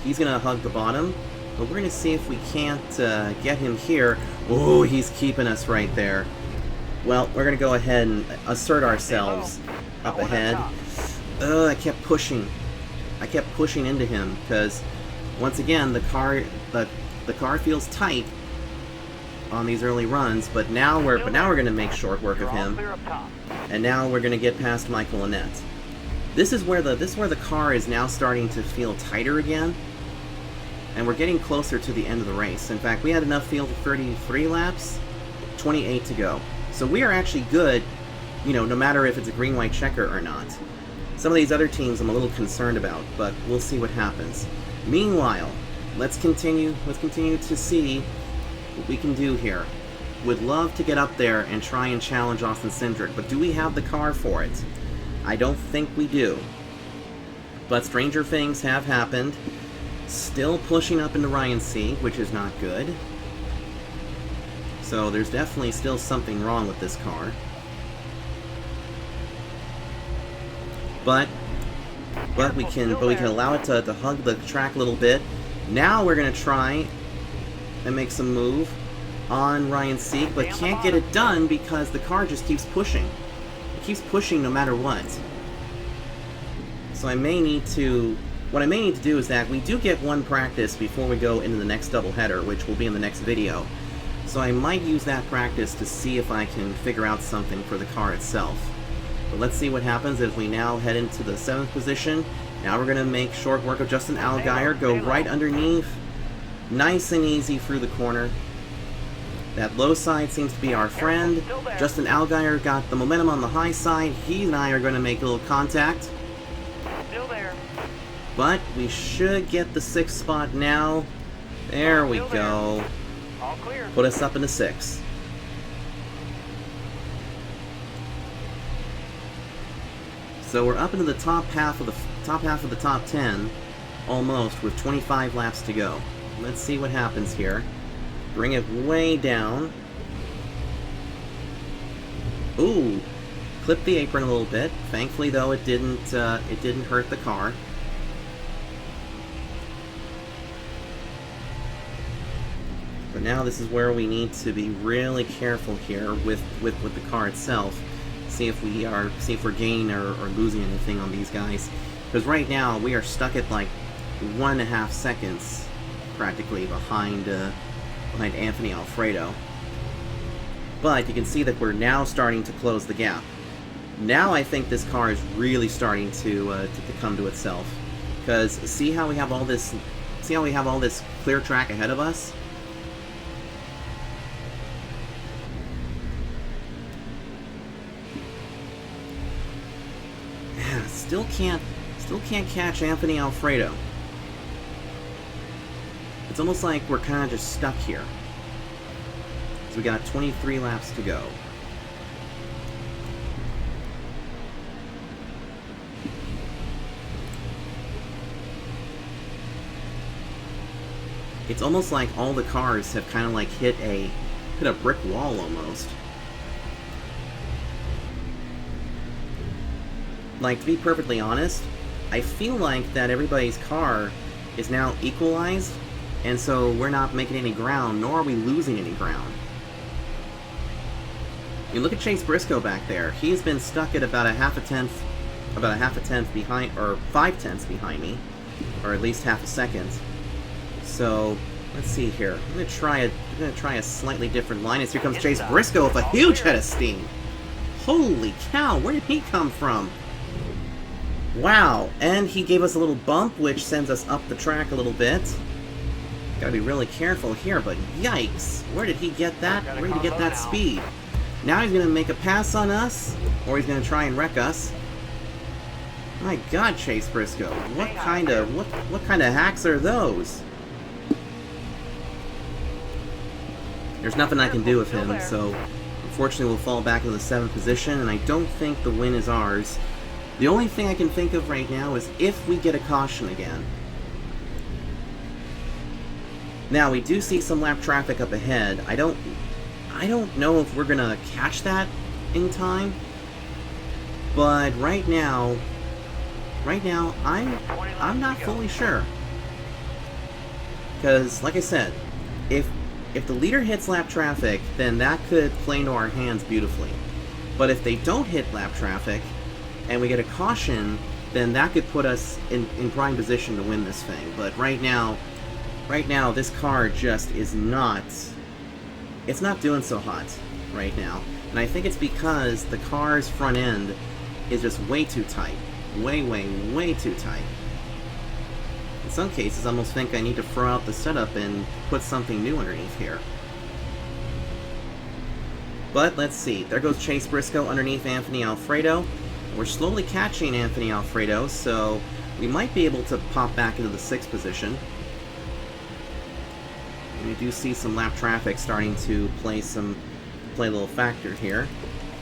He's going to hug the bottom. But we're going to see if we can't get him here. Oh, he's keeping us right there. Well, we're going to go ahead and assert ourselves up ahead. I kept pushing. I kept pushing into him because, once again, the car feels tight on these early runs. But now we're going to make short work of him. And now we're going to get past Michael Annette. This is where the car is now starting to feel tighter again. And we're getting closer to the end of the race. In fact, we had enough field for 33 laps, 28 to go. So we are actually good, you know, no matter if it's a green-white checker or not. Some of these other teams I'm a little concerned about, but we'll see what happens. Meanwhile, let's continue to see what we can do here. Would love to get up there and try and challenge Austin Cindric, but do we have the car for it? I don't think we do. But stranger things have happened. Still pushing up into Ryan Sieg, which is not good. So there's definitely still something wrong with this car. But we can allow it to hug the track a little bit. Now we're gonna try and make some move on Ryan Sieg, but can't get it done because the car just keeps pushing. It keeps pushing no matter what. So what I may need to do is that we do get 1 practice before we go into the next doubleheader, which will be in the next video. So I might use that practice to see if I can figure out something for the car itself. But let's see what happens as we now head into the 7th position. Now we're going to make short work of Justin Allgaier, go right underneath. Nice and easy through the corner. That low side seems to be our friend. Justin Allgaier got the momentum on the high side. He and I are going to make a little contact. But we should get the 6th spot now. There we go. Put us up into 6th. So we're up into the top half of the top 10, almost, with 25 laps to go. Let's see what happens here. Bring it way down. Ooh, clip the apron a little bit. Thankfully, though, it didn't hurt the car. But now this is where we need to be really careful here with the car itself. See if we're gaining or losing anything on these guys. Because right now we are stuck at like 1.5 seconds practically behind Anthony Alfredo. But you can see that we're now starting to close the gap. Now I think this car is really starting to come to itself. Because see how we have all this clear track ahead of us? Still can't catch Anthony Alfredo. It's almost like we're kind of just stuck here. So we got 23 laps to go. It's almost like all the cars have kind of like hit a brick wall almost. like, to be perfectly honest, I feel like that everybody's car is now equalized, and so we're not making any ground, nor are we losing any ground. You look at Chase Briscoe back there. He's been stuck at about a half a tenth behind, or 5/10 behind me, or at least half a second. So let's see here. I'm gonna try a slightly different line. As here comes Chase Briscoe with a huge head of steam. Holy cow! Where did he come from? Wow! And he gave us a little bump, which sends us up the track a little bit. Gotta be really careful here, but yikes! Where did he get that? Where did he get that speed? Now he's gonna make a pass on us, or he's gonna try and wreck us. My God, Chase Briscoe, what kind of hacks are those? There's nothing I can do with him, so unfortunately we'll fall back into the 7th position, and I don't think the win is ours. The only thing I can think of right now is if we get a caution again. Now, we do see some lap traffic up ahead. I don't know if we're gonna catch that in time, but right now I'm not fully sure. Because, like I said, if the leader hits lap traffic, then that could play into our hands beautifully. But if they don't hit lap traffic, and we get a caution, then that could put us in prime position to win this thing. But right now, this car just is not... It's not doing so hot right now. And I think it's because the car's front end is just way too tight. Way too tight. In some cases, I almost think I need to throw out the setup and put something new underneath here. But let's see. There goes Chase Briscoe underneath Anthony Alfredo. We're slowly catching Anthony Alfredo, so we might be able to pop back into the 6th position. We do see some lap traffic starting to play a little factor here.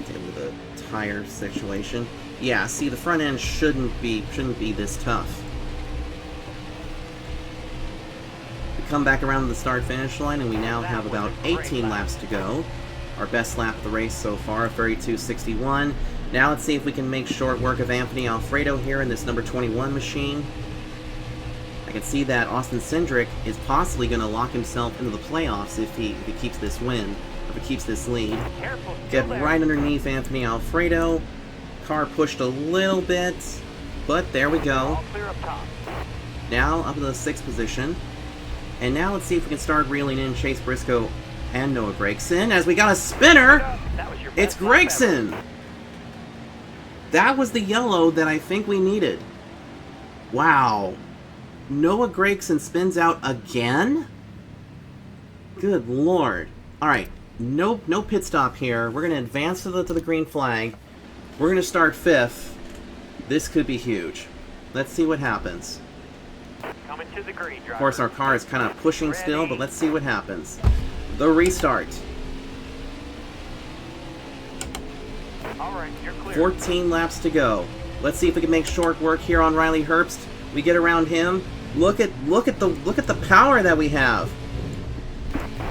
With the tire situation. Yeah, see, the front end shouldn't be this tough. We come back around to the start-finish line, and we now have about 18 laps to go. Our best lap of the race so far, 32.61. Now let's see if we can make short work of Anthony Alfredo here in this number 21 machine. I can see that Austin Cindric is possibly going to lock himself into the playoffs if he keeps this win, if he keeps this lead. Get right underneath Anthony Alfredo. Car pushed a little bit, but there we go. Now up to the 6th position. And now let's see if we can start reeling in Chase Briscoe and Noah Gragson, as we got a spinner! It's Gragson! That was the yellow that I think we needed. Wow. Noah Gragson spins out again? Good lord. Alright, no pit stop here. We're going to advance to the green flag. We're going to start 5th. This could be huge. Let's see what happens. Coming to the green, driver. Of course, our car is kind of pushing still, but let's see what happens. The restart. Alright, you're clear. 14 laps to go. Let's see if we can make short work here on Riley Herbst. We get around him. Look at the power that we have.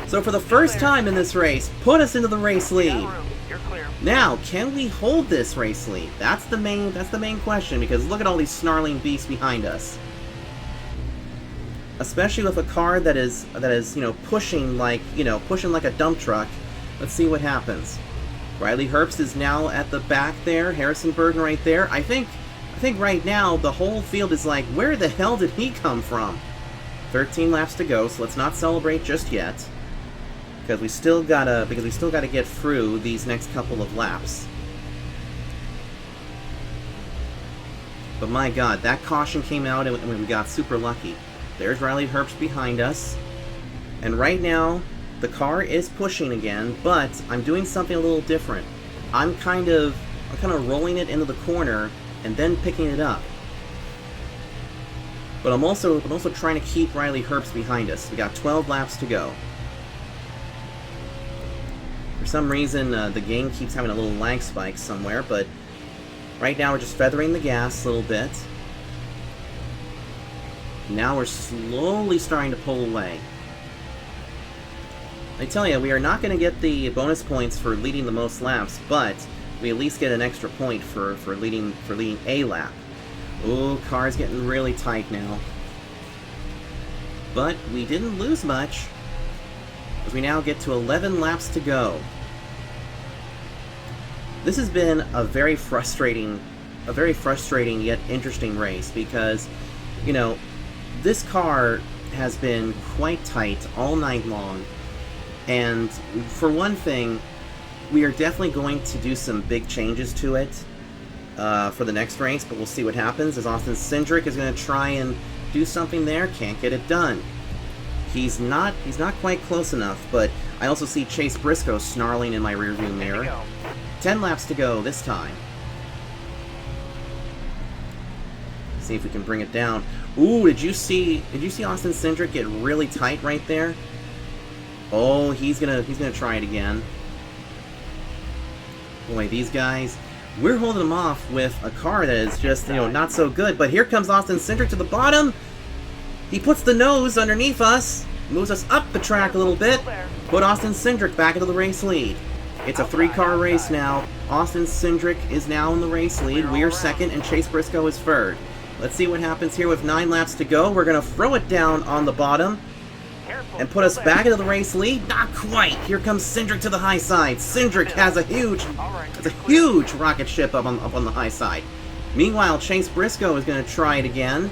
So for the first time in this race, put us into the race lead. You're clear. Now, can we hold this race lead? That's the main question, because look at all these snarling beasts behind us. Especially with a car that is pushing like a dump truck. Let's see what happens. Riley Herbst is now at the back there. Harrison Burton right there. I think right now the whole field is like, where the hell did he come from? 13 laps to go, so let's not celebrate just yet, because we still gotta get through these next couple of laps. But my God, that caution came out and we got super lucky. There's Riley Herbst behind us, and right now the car is pushing again, but I'm doing something a little different. I'm kind of rolling it into the corner and then picking it up. But I'm also trying to keep Riley Herbst behind us. We got 12 laps to go. For some reason, the game keeps having a little lag spike somewhere, but right now we're just feathering the gas a little bit. Now we're slowly starting to pull away. I tell you, we are not going to get the bonus points for leading the most laps, but we at least get an extra point for leading a lap. Oh, car's getting really tight now. But we didn't lose much, as we now get to 11 laps to go. This has been a very frustrating yet interesting race because, you know, this car has been quite tight all night long. And for one thing, we are definitely going to do some big changes to it for the next race, but we'll see what happens, as Austin Cindric is going to try and do something there. Can't get it done. He's not quite close enough, but I also see Chase Briscoe snarling in my rearview mirror. 10 laps to go this time. See if we can bring it down. Ooh, did you see Austin Cindric get really tight right there? Oh, he's gonna try it again. Boy, these guys, we're holding them off with a car that is just, you know, not so good. But here comes Austin Cindric to the bottom. He puts the nose underneath us, moves us up the track a little bit, put Austin Cindric back into the race lead. It's a 3-car race now. Austin Cindric is now in the race lead. We are second, and Chase Briscoe is third. Let's see what happens here with 9 laps to go. We're going to throw it down on the bottom and put us back into the race lead. Not quite. Here comes Cindric to the high side. Cindric has a huge rocket ship up on the high side. Meanwhile, Chase Briscoe is going to try it again.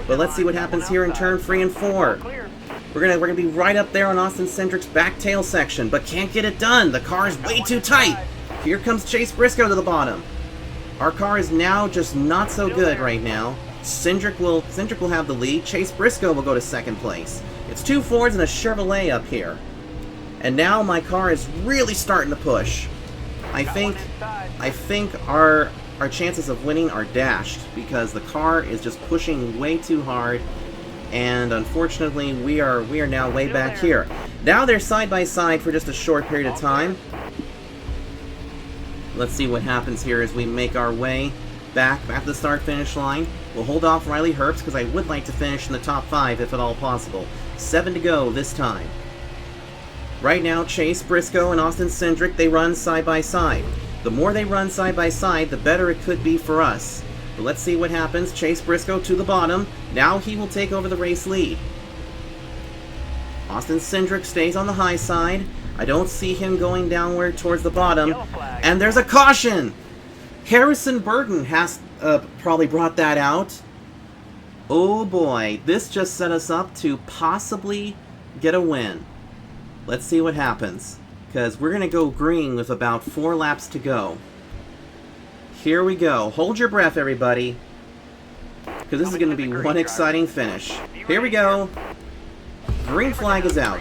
But let's see what happens here in turn 3 and 4. We're gonna be right up there on Austin Cindric's back tail section, but can't get it done. The car is way too tight. Here comes Chase Briscoe to the bottom. Our car is now just not so good right now. Cindric will have the lead. Chase Briscoe will go to second place. It's 2 Fords and a Chevrolet up here. And now my car is really starting to push. I think our chances of winning are dashed because the car is just pushing way too hard. And unfortunately, we are now way back here. Now they're side by side for just a short period of time. Let's see what happens here as we make our way back to the start-finish line. We'll hold off Riley Herbst because I would like to finish in the top 5 if at all possible. 7 to go this time. Right now, Chase Briscoe and Austin Cindric, they run side by side. The more they run side by side, the better it could be for us. But let's see what happens. Chase Briscoe to the bottom. Now he will take over the race lead. Austin Cindric stays on the high side. I don't see him going downward towards the bottom. And there's a caution! Harrison Burton has probably brought that out. Oh boy, this just set us up to possibly get a win. Let's see what happens, because we're going to go green with about 4 laps to go. Here we go. Hold your breath, everybody, because this is going to be one exciting finish. Here we go. Green flag is out.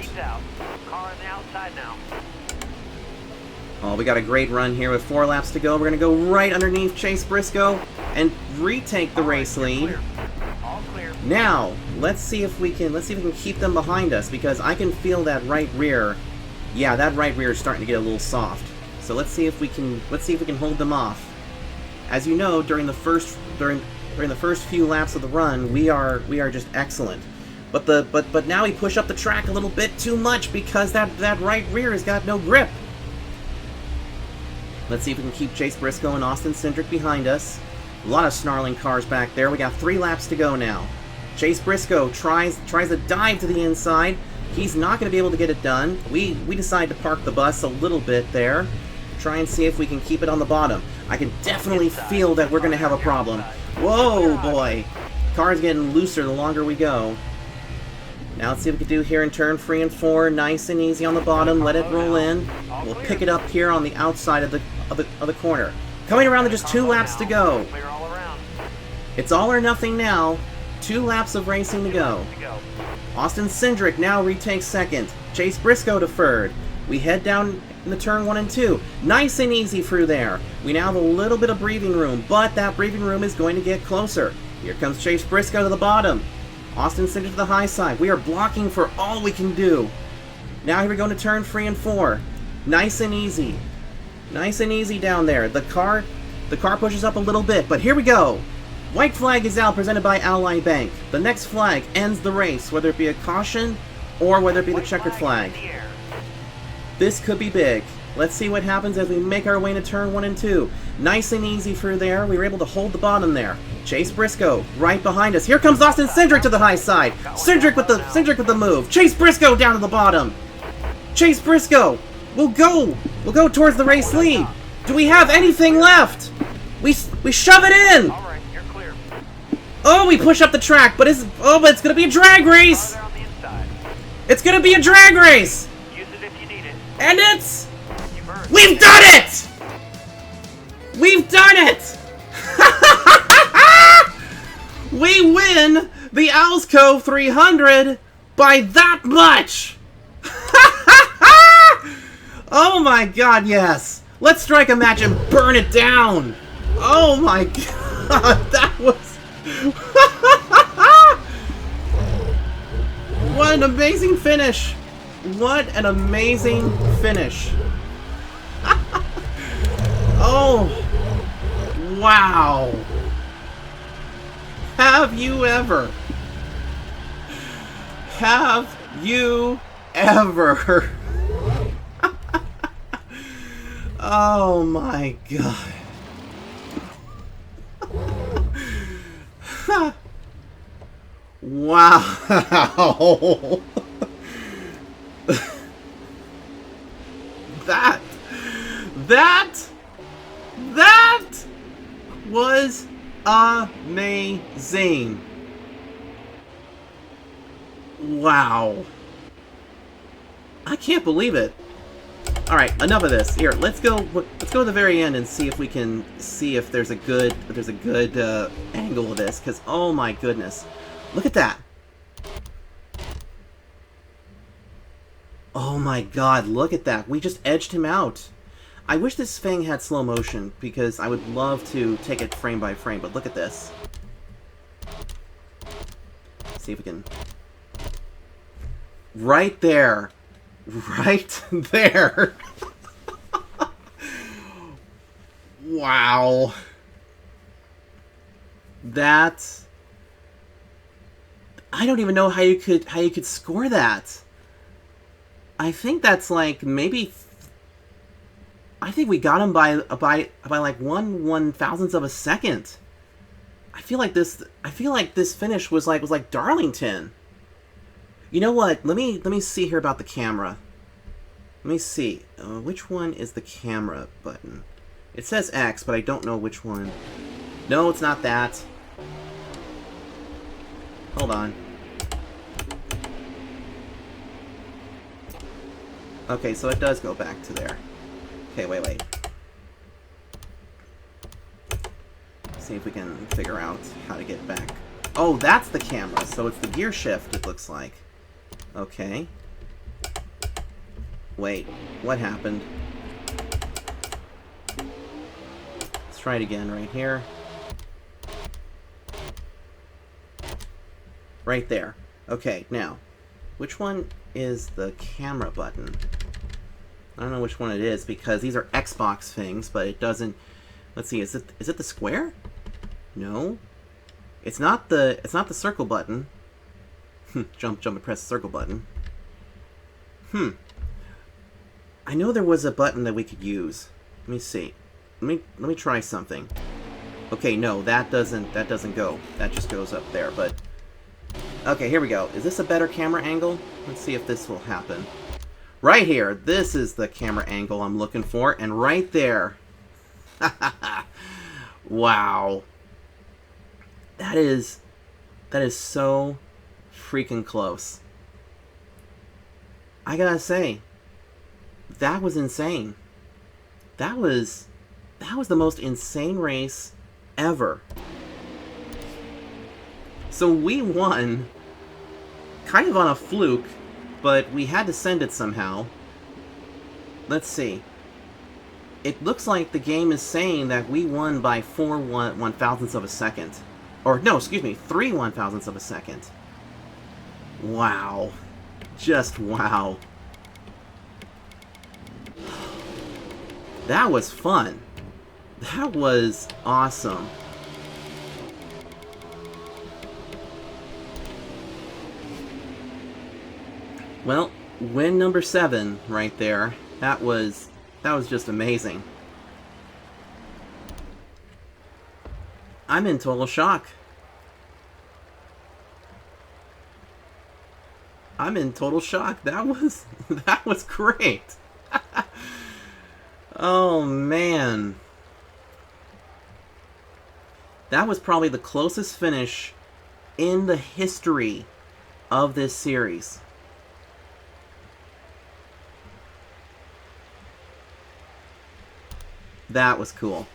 Oh, we got a great run here with 4 laps to go. We're going to go right underneath Chase Briscoe and retake the race lead. Now, let's see if we can keep them behind us, because I can feel that right rear. Yeah, that right rear is starting to get a little soft. So let's see if we can hold them off. As you know, during the first few laps of the run, we are just excellent. But now we push up the track a little bit too much because that right rear has got no grip. Let's see if we can keep Chase Briscoe and Austin Cindric behind us. A lot of snarling cars back there. We got 3 laps to go now. Chase Briscoe tries a dive to the inside. He's not going to be able to get it done. We decide to park the bus a little bit there. Try and see if we can keep it on the bottom. I can definitely feel that we're going to have a problem. Whoa, boy. Car's getting looser the longer we go. Now let's see what we can do here in turn 3 and 4. Nice and easy on the bottom. Let it roll in. We'll pick it up here on the outside of the corner. Coming around with just 2 laps to go. It's all or nothing now. 2 laps of racing to go. Austin Cindric now retakes second. Chase Briscoe to third. We head down in the turn 1 and 2. Nice and easy through there. We now have a little bit of breathing room, but that breathing room is going to get closer. Here comes Chase Briscoe to the bottom. Austin Cindric to the high side. We are blocking for all we can do. Now here we go to turn 3 and 4. Nice and easy. Nice and easy down there. The car pushes up a little bit, but here we go. White flag is out, presented by Ally Bank. The next flag ends the race, whether it be a caution or whether it be the checkered flag. This could be big. Let's see what happens as we make our way to turn 1 and 2. Nice and easy through there. We were able to hold the bottom there. Chase Briscoe right behind us. Here comes Austin Cindric to the high side. Cindric with the move. Chase Briscoe down to the bottom. Chase Briscoe. We'll go towards the race lead. Do we have anything left? We shove it in. All right, you're clear. Oh, we push up the track, but it's gonna be a drag race. Further on the inside. It's gonna be a drag race. Use it if you need it. And it's... You've earned We've done it! We've done it! We win the Alsco 300 by that much! Oh my god, yes! Let's strike a match and burn it down! Oh my god, that was... What an amazing finish! What an amazing finish! Oh! Wow! Have you ever? Have you ever? Oh my god. Wow. That was amazing. Wow. I can't believe it. All right, enough of this. Here, let's go to the very end and see if we can see if there's a good angle of this, cuz oh my goodness. Look at that. Oh my god, look at that. We just edged him out. I wish this thing had slow motion, because I would love to take it frame by frame, but look at this. Let's see if we can... Right there. Right there. Wow. That... I don't even know how you could score that. I think that's like maybe... I think we got him by like 1/1000th of a second. I feel like this finish was like Darlington. You know what? Let me see here about the camera. Let me see. Which one is the camera button? It says X, but I don't know which one. No, it's not that. Hold on. Okay, so it does go back to there. Okay, wait. See if we can figure out how to get back. Oh, that's the camera, so it's the gear shift, it looks like. Okay. Wait, what happened? Let's try it again right here. Right there. Okay, now, which one is the camera button? I don't know which one it is, because these are Xbox things, but it doesn't... Let's see, is it the square? No. It's not the circle button. jump and press the circle button. I know there was a button that we could use. Let me see. Let me try something. Okay, no, that doesn't go. That just goes up there, but... Okay, here we go. Is this a better camera angle? Let's see if this will happen. Right here, this is the camera angle I'm looking for, and right there. Wow. That is so freaking close. I gotta say, that was insane. That was the most insane race ever. So we won kind of on a fluke, but we had to send it somehow. Let's see. It looks like the game is saying that we won by 4/1000ths of a second. Or, no, excuse me, 3/1000ths of a second. Wow. Just wow. That was fun. That was awesome. Well, win number 7 right there. That was That was just amazing. I'm in total shock. I'm in total shock. That was great. Oh man. That was probably the closest finish in the history of this series. That was cool.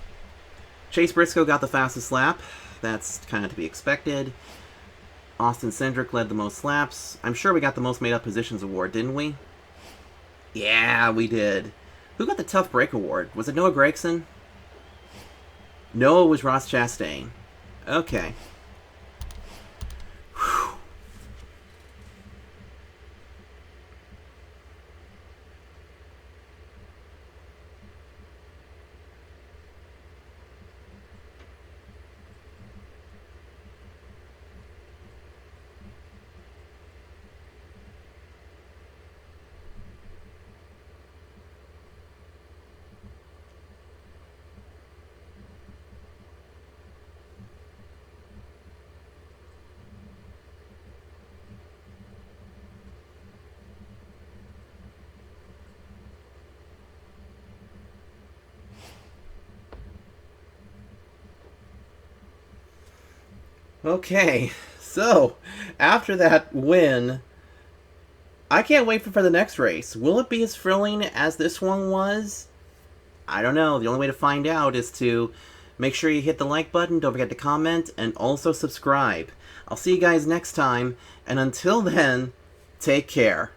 Chase Briscoe got the fastest lap. That's kind of to be expected. Austin Cindric led the most laps. I'm sure we got the most made-up positions award, didn't we? Yeah, we did. Who got the tough break award? Was it Noah Gragson? No, it was Ross Chastain. Okay. Whew. Okay, so after that win, I can't wait for the next race. Will it be as thrilling as this one was? I don't know. The only way to find out is to make sure you hit the like button, don't forget to comment, and also subscribe. I'll see you guys next time, and until then, take care.